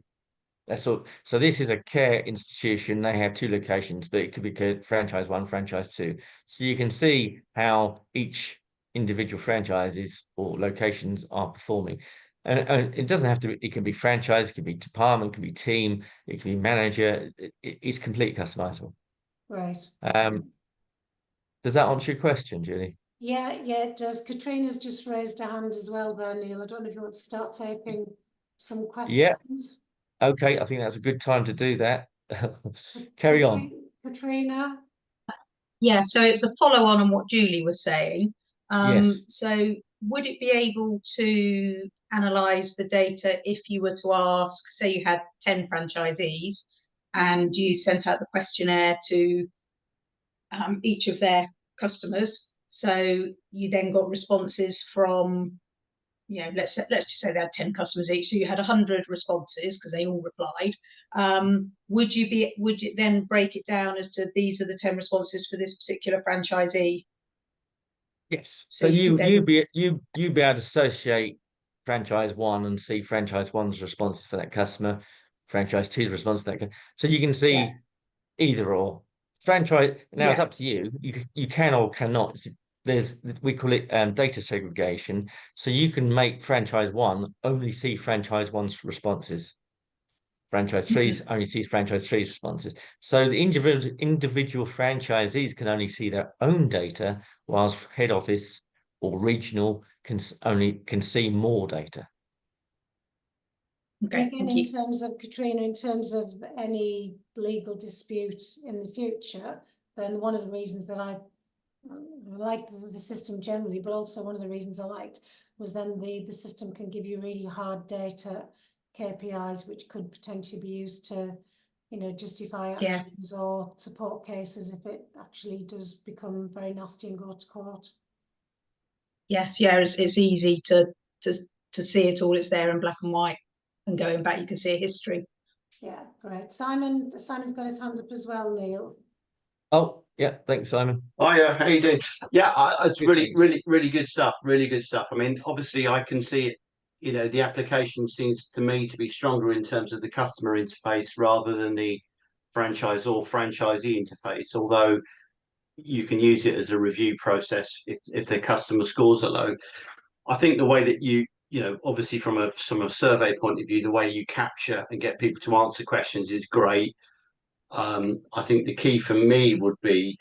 That's all. So this is a care institution. They have 2 locations, but it could be franchise 1, franchise 2. So you can see how each individual franchises or locations are performing. And it doesn't have to, it can be franchise, it can be department, it can be team, it can be manager. It's completely customizable. Right. Does that answer your question, Julie? Yeah, it does. Katrina's just raised her hand as well there, Neil. I don't know if you want to start typing some questions. Yeah. Okay, I think that's a good time to do that. Carry on. Katrina? Yeah, so it's a follow-on on what Julie was saying. Yes. So would it be able to analyze the data if you were to ask, say you had 10 franchisees and you sent out the questionnaire to each of their customers, so you then got responses from, let's just say they had 10 customers each, so you had 100 responses because they all replied. Would you then break it down as to these are the 10 responses for this particular franchisee? Yes. So you'd be able to associate franchise 1 and see franchise 1's responses for that customer, franchise 2's response to that. So you can see either or. Franchise now, it's up to you. You can or cannot we call it data segregation. So you can make franchise 1 only see franchise 1's responses. Franchise 3 only sees franchise 3's responses. So the individual franchisees can only see their own data, whilst head office or regional can see more data. Okay, Again, in terms of Katrina, in terms of any legal dispute in the future, then one of the reasons that I like the system generally, but also one of the reasons I liked was then the system can give you really hard data KPIs, which could potentially be used to, you know, justify actions or support cases if it actually does become very nasty and go to court. Yes, yeah, it's easy to see it all. It's there in black and white, and going back, you can see a history. Yeah, great. Simon's got his hand up as well, Neil. Oh, yeah, thanks, Simon. Oh yeah, how you doing? Yeah, it's Good, really, thanks. really good stuff. Really good stuff. I mean, obviously, I can see it. You know, the application seems to me to be stronger in terms of the customer interface rather than the franchise or franchisee interface. Although you can use it as a review process if the customer scores are low. I think the way that you know, obviously from a survey point of view, the way you capture and get people to answer questions is great. I think the key for me would be,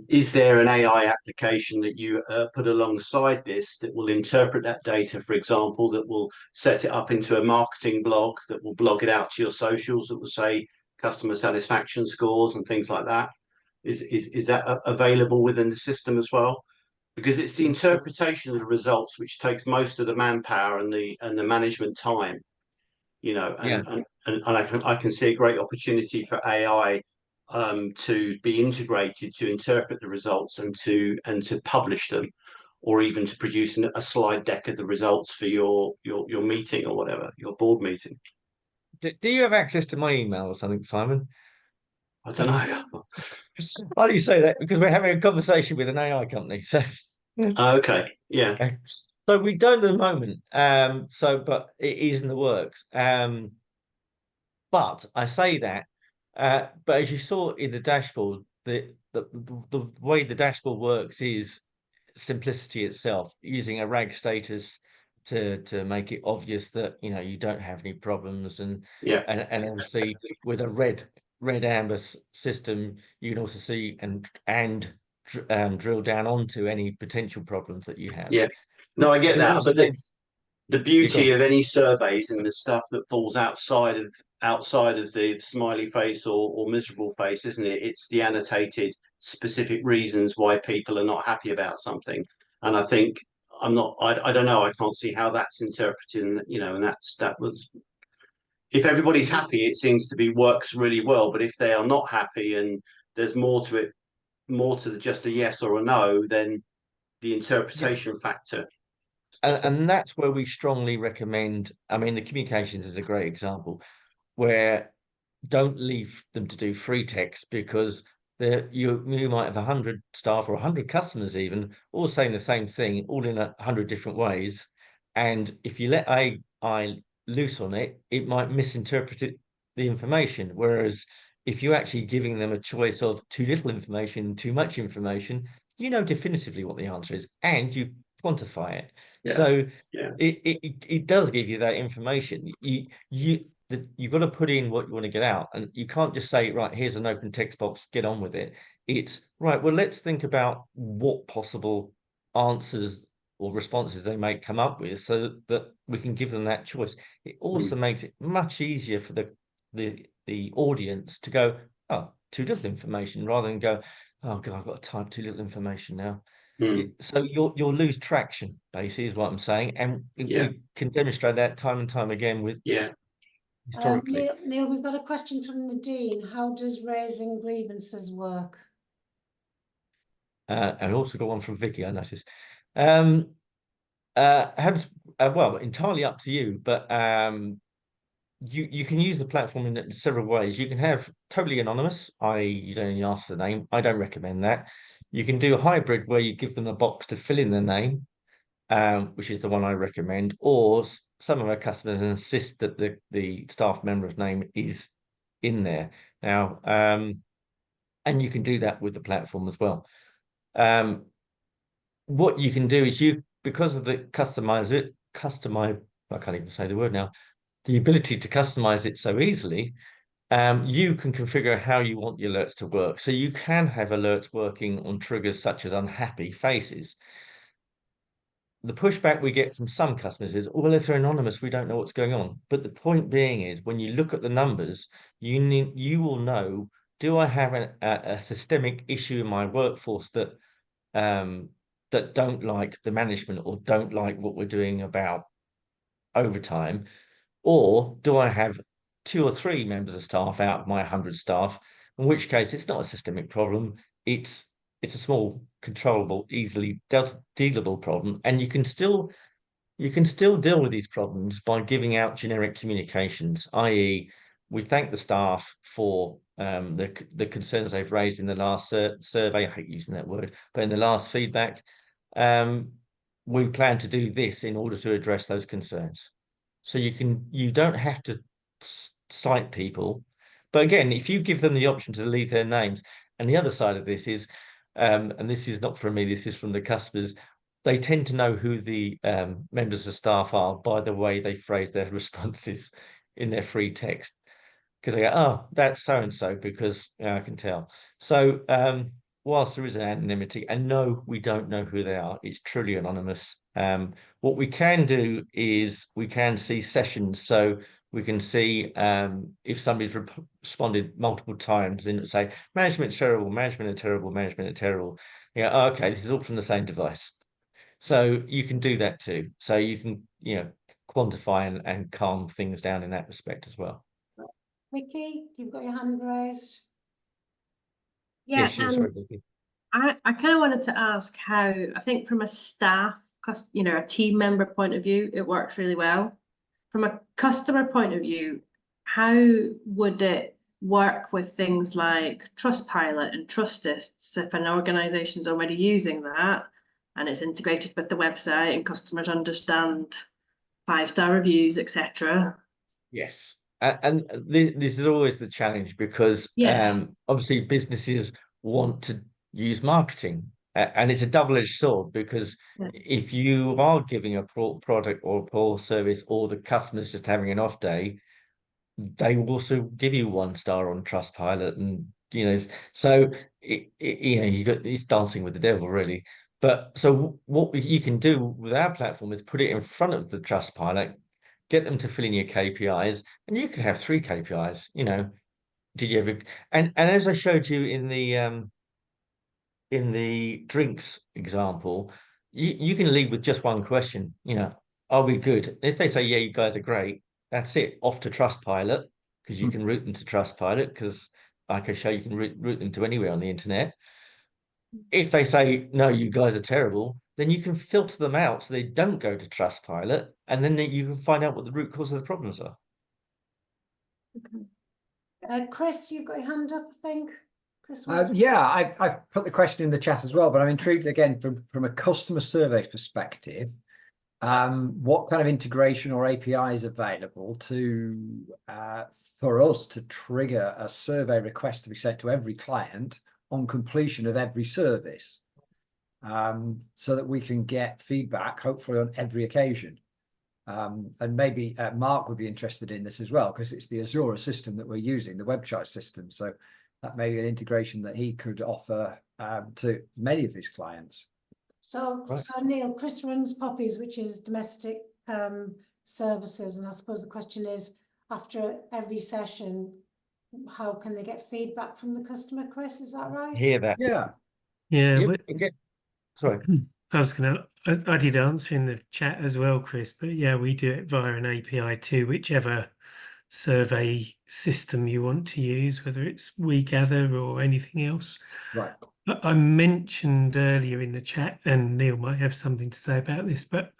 is there an AI application that you put alongside this that will interpret that data, for example, that will set it up into a marketing blog, that will blog it out to your socials, that will say customer satisfaction scores and things like that? Is that available within the system as well? Because it's the interpretation of the results which takes most of the manpower and the management time, you know, and I can see a great opportunity for AI to be integrated to interpret the results and to publish them, or even to produce a slide deck of the results for your meeting or whatever, your board meeting. Do you have access to my email or something, Simon? I don't know. Why do you say that? Because we're having a conversation with an AI company. So Okay, yeah. So we don't at the moment. But it is in the works. But I say that, but as you saw in the dashboard, the way the dashboard works is simplicity itself, using a RAG status to make it obvious that, you know, you don't have any problems, and obviously with a red amber system, you can also see and drill down onto any potential problems that you have. Yeah, no, I get that, but the beauty of any surveys and the stuff that falls outside of the smiley face or miserable face, isn't it? It's the annotated specific reasons why people are not happy about something. And I think I don't know, I can't see how that's interpreted, you know, and that was, if everybody's happy, it seems to be works really well. But if they are not happy and there's more to it, more to just a yes or a no, then the interpretation factor. And that's where we strongly recommend. I mean, the communications is a great example, where don't leave them to do free text, because you might have 100 staff or 100 customers even all saying the same thing, all in 100 different ways. And if you let AI loose on it, it might misinterpret the information. Whereas if you're actually giving them a choice of too little information, too much information, you know definitively what the answer is, and you quantify it. So it does give you that information. You've got to put in what you want to get out, and you can't just say, right, here's an open text box, get on with it. It's right, well, let's think about what possible answers or responses they may come up with, so that we can give them that choice. It also makes it much easier for the audience to go, oh, too little information, rather than go, oh god, I've got to type too little information now. So you'll lose traction, basically, is what I'm saying, and we can demonstrate that time and time again with historically. Neil, we've got a question from Nadine. How does raising grievances work? And also got one from Vicky, I noticed. Well, entirely up to you, but you can use the platform in several ways. You can have totally anonymous, i.e. you don't even ask for the name. I don't recommend that. You can do a hybrid where you give them a box to fill in their name, which is the one I recommend, or some of our customers insist that the staff member's name is in there. Now, and you can do that with the platform as well. what you can do is because of the I can't even say the word now, the ability to customize it so easily, you can configure how you want the alerts to work. So you can have alerts working on triggers such as unhappy faces. The pushback we get from some customers is, well, if they're anonymous, we don't know what's going on. But the point being is, when you look at the numbers, you will know, do I have a systemic issue in my workforce that don't like the management or don't like what we're doing about overtime? Or do I have 2 or 3 members of staff out of my 100 staff? In which case, it's not a systemic problem. It's a small, controllable, easily dealable problem, and you can still deal with these problems by giving out generic communications, i.e., we thank the staff for the concerns they've raised in the last survey. I hate using that word, but in the last feedback, we plan to do this in order to address those concerns. So you don't have to cite people, but again, if you give them the option to leave their names, and the other side of this is, and this is not from me, this is from the customers, they tend to know who the members of staff are by the way they phrase their responses in their free text, because they go, oh, that's so and so, because I can tell. So whilst there is an anonymity, and no, we don't know who they are, it's truly anonymous. What we can do is we can see sessions, so we can see if somebody's responded multiple times and say, management's terrible, management are terrible, management are terrible. Yeah, oh, okay, this is all from the same device. So you can do that too. So you can, quantify and calm things down in that respect as well. Vicky, you've got your hand raised. Yeah, sorry, Vicky. I kind of wanted to ask how, I think from a staff, a team member point of view, it works really well. From a customer point of view, how would it work with things like Trustpilot and Trustists if an organization's already using that and it's integrated with the website and customers understand 5-star reviews, etc.? Yes. And this is always the challenge, because obviously businesses want to use marketing, and it's a double-edged sword, because if you are giving a poor product or a poor service, or the customer's just having an off day, they will also give you 1 star on Trustpilot, and so it's dancing with the devil, really. But so what you can do with our platform is put it in front of the Trustpilot, get them to fill in your KPIs, and you could have 3 KPIs. Did you ever? And as I showed you in the drinks example, you can lead with just 1 question. Are we good? If they say, yeah, you guys are great, that's it. Off to Trustpilot, because you can route them to Trustpilot, because I can show you can route them to anywhere on the internet. If they say, no, you guys are terrible, then you can filter them out so they don't go to Trustpilot, and then you can find out what the root cause of the problems are. Okay. Chris, you've got your hand up, I think. Chris, yeah, I put the question in the chat as well, but I'm intrigued again from a customer survey perspective. What kind of integration or API is available for us to trigger a survey request to be sent to every client on completion of every service, so that we can get feedback, hopefully on every occasion. And maybe Mark would be interested in this as well, because it's the Azure system that we're using, the web chat system. So that may be an integration that he could offer to many of his clients. So Neil, Chris runs Poppies, which is domestic services, and I suppose the question is, after every session, how can they get feedback from the customer? Chris, is that right? Hear that? Yeah. Sorry. I did answer in the chat as well, Chris, but yeah, we do it via an API to whichever survey system you want to use, whether it's WeGather or anything else. Right. I mentioned earlier in the chat, and Neil might have something to say about this, but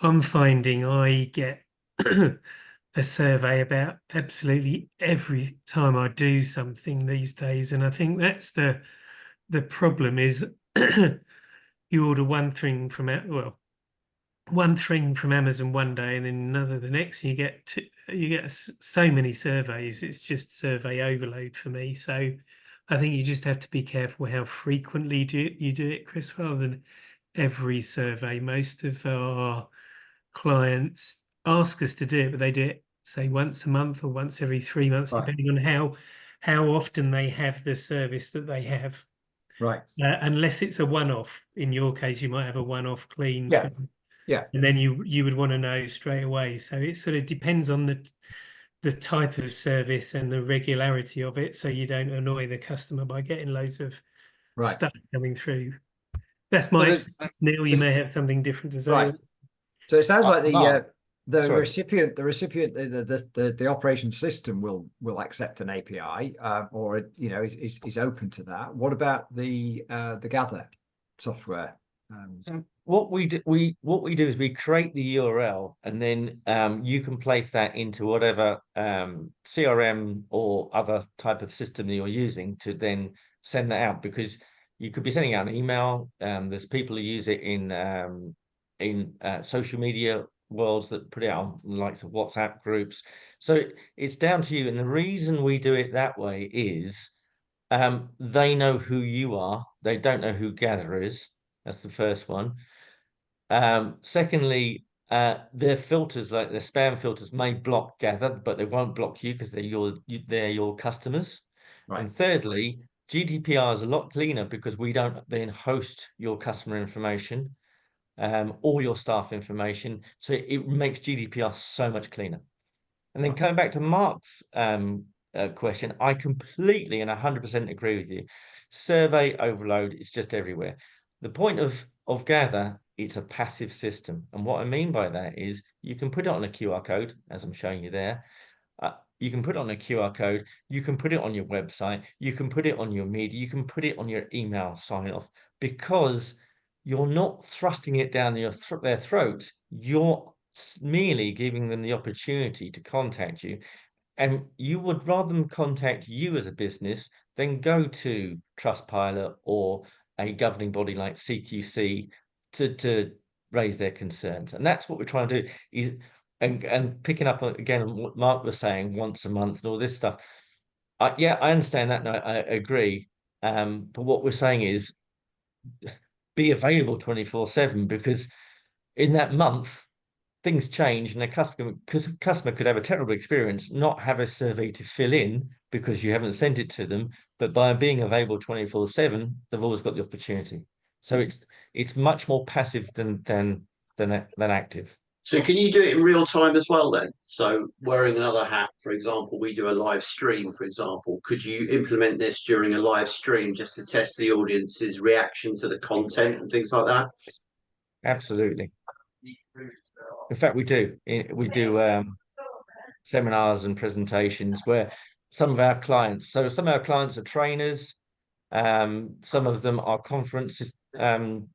I'm finding I get a survey about absolutely every time I do something these days, and I think that's the problem is you order one thing from Amazon one day, and then another the next. You get so many surveys. It's just survey overload for me. So I think you just have to be careful how frequently you do it, Chris, rather than every survey. Most of our clients ask us to do it, but they do it, say, once a month or once every 3 months, Right. depending on how often they have the service that they have. Right. Unless it's a one-off. In your case, you might have a one-off clean. Yeah. Yeah. And then you would want to know straight away. So it sort of depends on the type of service and the regularity of it, so you don't annoy the customer by getting loads of Right. stuff coming through. That's my experience. Neil, you may have something different to say. Right. So it sounds like Mark, the sorry. recipient, the operation system will accept an API, or is open to that. What about the Gather software? So what we do is we create the URL, and then you can place that into whatever CRM or other type of system that you're using to then send that out, because you could be sending out an email. There's people who use it in social media worlds that put it out on the likes of WhatsApp groups. So it's down to you. And the reason we do it that way is they know who you are. They don't know who Gather is. That's the first one. Secondly, their filters, like their spam filters, may block Gather, but they won't block you because they're your customers. Right. And thirdly, GDPR is a lot cleaner because we don't then host your customer information, or your staff information. So it makes GDPR so much cleaner. And then coming back to Mark's question, I completely and 100% agree with you. Survey overload is just everywhere. The point of Gather, it's a passive system. And what I mean by that is you can put it on a QR code, as I'm showing you there. You can put it on a QR code. You can put it on your website. You can put it on your media. You can put it on your email sign off, because you're not thrusting it down their throats. You're merely giving them the opportunity to contact you. And you would rather them contact you as a business than go to Trustpilot or a governing body like CQC to raise their concerns. And that's what we're trying to do, is and picking up again on what Mark was saying, once a month and all this stuff. Yeah, I understand that, and I agree. But what we're saying is be available 24/7, because in that month things change, and the customer could have a terrible experience, not have a survey to fill in because you haven't sent it to them. But by being available 24/7, they've always got the opportunity. So it's much more passive than active. So can you do it in real time as well then? So wearing another hat, for example, we do a live stream, for example. Could you implement this during a live stream just to test the audience's reaction to the content and things like that? Absolutely. In fact, we do seminars and presentations where some of our clients are trainers, some of them are conferences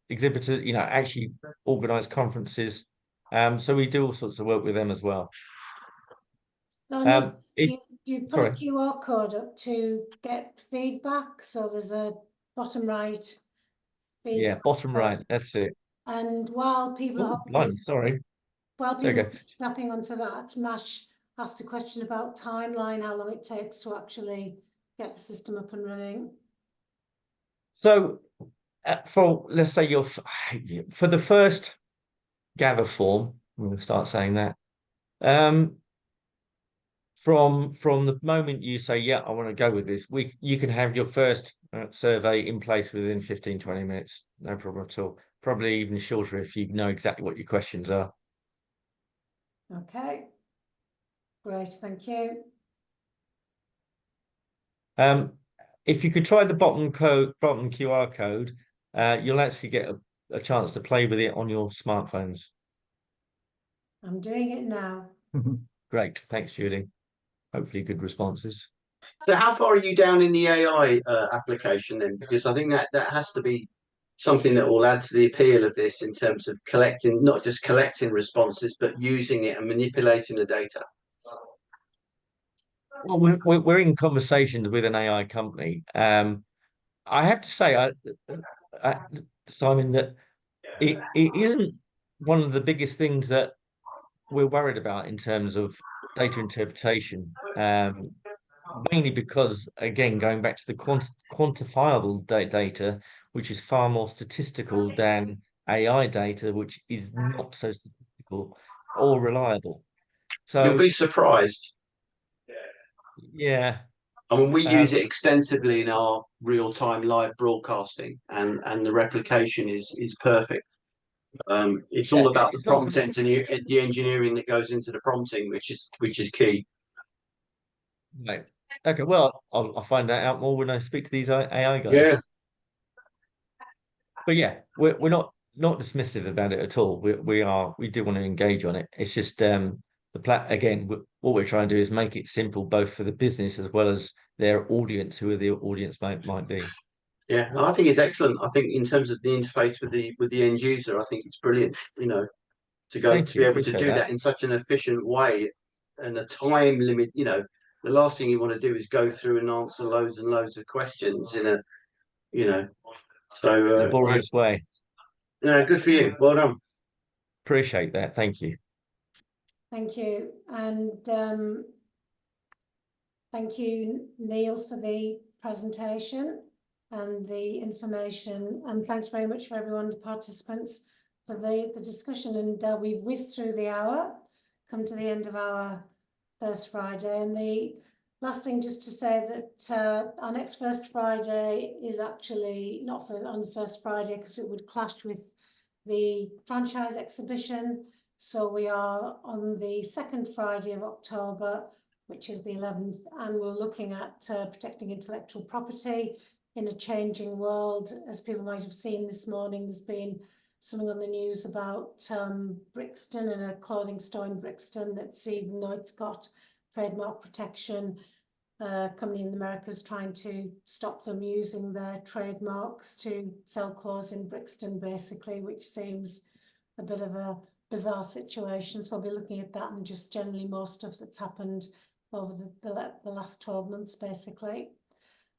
exhibitors, actually organize conferences. So we do all sorts of work with them as well. So you put a QR code up to get feedback. So there's a bottom right feedback. Yeah, bottom right, that's it. And while people are snapping onto that, Mash asked a question about timeline, how long it takes to actually get the system up and running. So let's say for the first Gather form, we'll start saying that. From the moment you say, yeah, I want to go with this, you can have your first survey in place within 15-20 minutes. No problem at all. Probably even shorter if you know exactly what your questions are. Okay. Great, thank you. If you could try the bottom QR code, you'll actually get a chance to play with it on your smartphones. I'm doing it now. Great, thanks, Julie. Hopefully good responses. So how far are you down in the AI application then? Because I think that has to be something that will add to the appeal of this in terms of not just collecting responses, but using it and manipulating the data. Well, we're in conversations with an AI company. I have to say, Simon, that it isn't one of the biggest things that we're worried about in terms of data interpretation. Mainly because, again, going back to the quantifiable data, which is far more statistical than AI data, which is not so statistical or reliable. You'll So be surprised. yeah, I mean, we use um, it extensively in our real-time live broadcasting, and the replication is perfect. It's all about the it's not prompt engineering, the engineering that goes into the prompting, which is key. right. Okay, well, I'll find that out more when I speak to these AI guys. Yeah. But yeah, we're not dismissive about it at all. We do want to engage on it. It's just what we're trying to do is make it simple both for the business as well as their audience, who the audience might be. Yeah, I think it's excellent. I think in terms of the interface with the end user, I think it's brilliant. You know, to be able to do that in such an efficient way and a time limit. You know, the last thing you want to do is go through and answer loads and loads of questions in a, you know. So Laborious way. no, good for you. Well done. Appreciate that. Thank you. Thank you. And thank you, Neil, for the presentation and the information. And thanks very much for everyone, the participants, for the discussion. And we've whizzed through the hour, come to the end of our first Friday. And the last thing just to say that our next First Friday is actually not on the first Friday, because it would clash with the franchise exhibition. So we are on the second Friday of October, which is the 11th, and we're looking at protecting intellectual property in a changing world. As people might have seen this morning, there's been something on the news about Brixton and a clothing store in Brixton that's, even though it's got trademark protection, a company in the Americas trying to stop them using their trademarks to sell clothes in Brixton, basically, which seems a bit of a bizarre situation. So I'll be looking at that and just generally more stuff that's happened over the last 12 months, basically.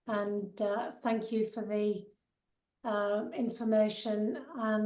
And thank you for the information. And